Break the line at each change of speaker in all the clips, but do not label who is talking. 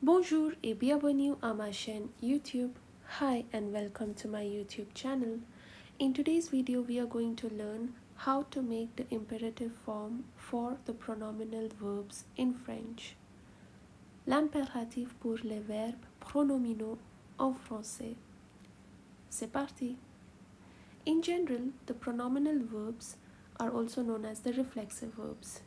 Bonjour et bienvenue à ma chaîne YouTube. Hi and welcome to my YouTube channel. In today's video, we are going to learn how to make the imperative form for the pronominal verbs in French. L'impératif pour les verbes pronominaux en français. C'est parti! In general, the pronominal verbs are also known as the reflexive verbs.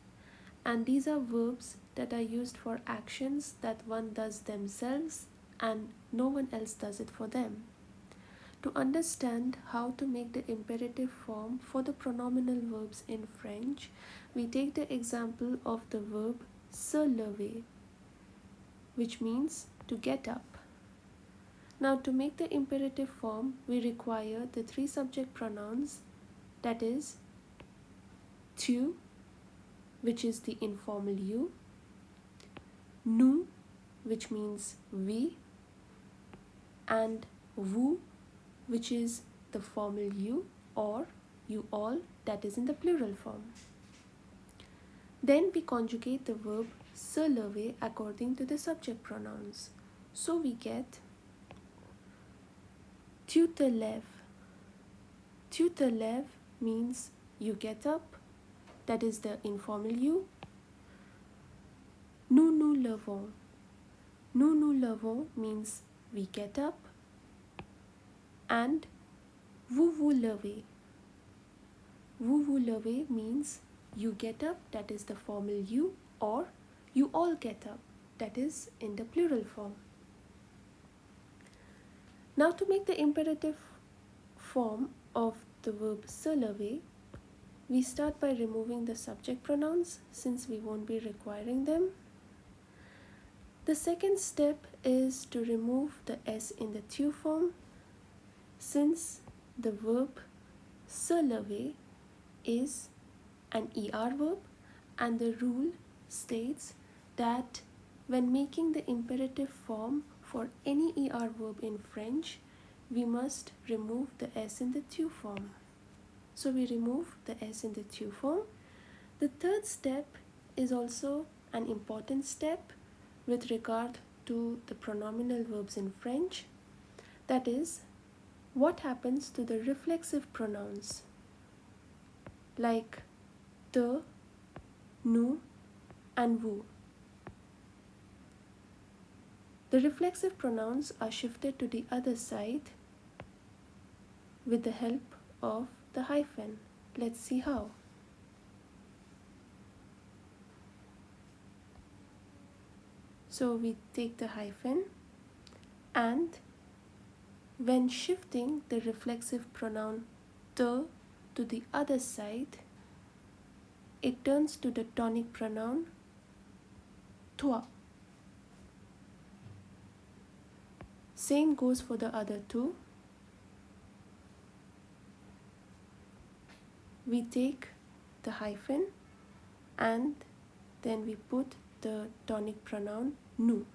And these are verbs that are used for actions that one does themselves and no one else does it for them. To understand how to make the imperative form for the pronominal verbs in French, we take the example of the verb se lever, which means to get up. Now, to make the imperative form, we require the three subject pronouns, that is tu, which is the informal you, nous, which means we, and vous, which is the formal you or you all, that is in the plural form. Then we conjugate the verb se lever according to the subject pronouns. So we get tu te lèves. Tu te lèves means you get up, that is the informal you. Nous nous levons. Nous nous levons means we get up. And vous vous levez. Vous vous levez means you get up, that is the formal you, or you all get up, that is in the plural form. Now, to make the imperative form of the verb se lever, we start by removing the subject pronouns since we won't be requiring them. The second step is to remove the s in the tu form, since the verb se lever is an er verb and the rule states that when making the imperative form for any er verb in French, we must remove the s in the tu form. So we remove the s in the tu form. The third step is also an important step with regard to the pronominal verbs in French. That is, what happens to the reflexive pronouns like te, nous, and vous. The reflexive pronouns are shifted to the other side with the help of the hyphen. Let's see how. So we take the hyphen, and when shifting the reflexive pronoun te to the other side, it turns to the tonic pronoun toi. Same goes for the other two. We take the hyphen and then we put the tonic pronoun nous.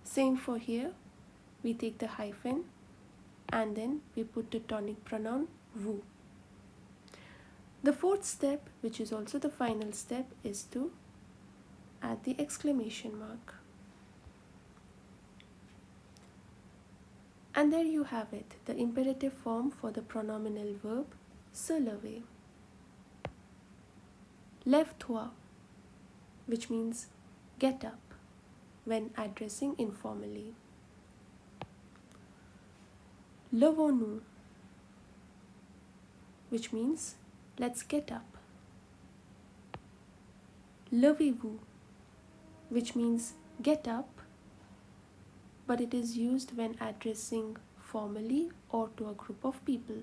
Same for here. We take the hyphen and then we put the tonic pronoun vous. The fourth step, which is also the final step, is to add the exclamation mark. And there you have it, the imperative form for the pronominal verb se lever. Lève-toi, which means get up when addressing informally. Levons-nous, which means let's get up. Levez-vous, which means get up, but it is used when addressing formally or to a group of people.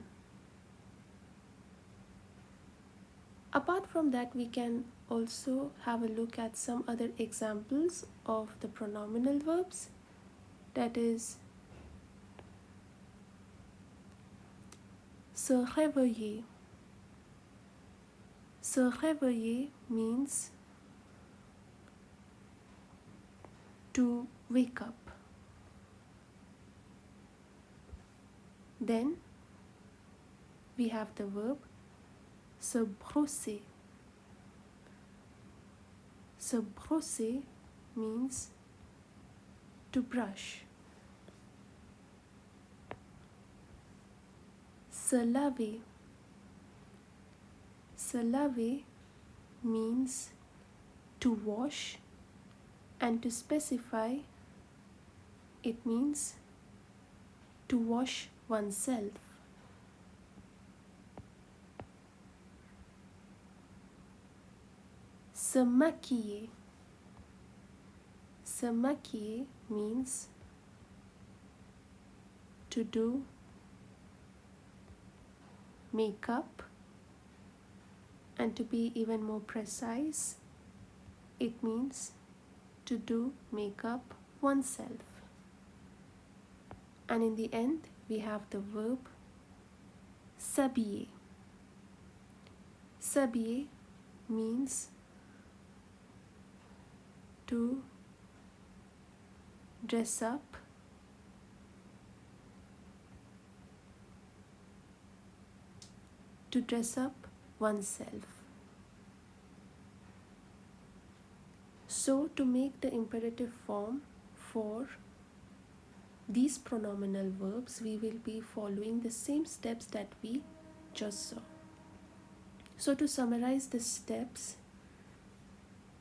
Apart from that, we can also have a look at some other examples of the pronominal verbs. That is, se réveiller. Se réveiller means to wake up. Then we have the verb se brosser. Se brosser means to brush. Se laver. Se laver means to wash, and to specify, it means to wash oneself. Se maquiller. Se maquiller means to do makeup, and to be even more precise, it means to do makeup oneself. And in the end, we have the verb s'habiller. S'habiller means to dress up, oneself. So to make the imperative form for these pronominal verbs, we will be following the same steps that we just saw. So to summarize the steps,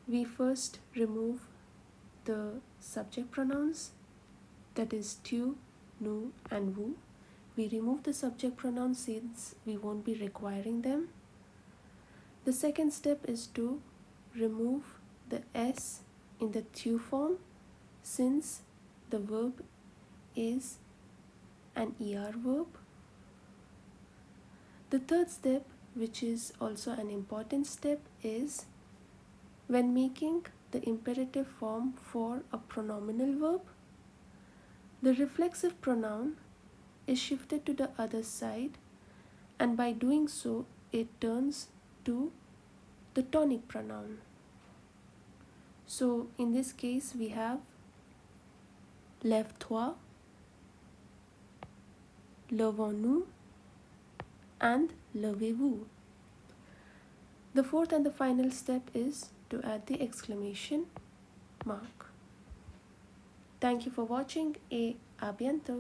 we first remove the subject pronouns, that is tu, nu and wu. We remove the subject pronouns since we won't be requiring them. The second step is to remove the s in the tu form since the verb is an er verb. The third step, which is also an important step, is when making the imperative form for a pronominal verb, the reflexive pronoun is shifted to the other side, and by doing so, it turns to the tonic pronoun. So in this case, we have lève-toi, levons-nous, and levez-vous. The fourth and the final step is to add the exclamation mark. Thank you for watching et à bientôt.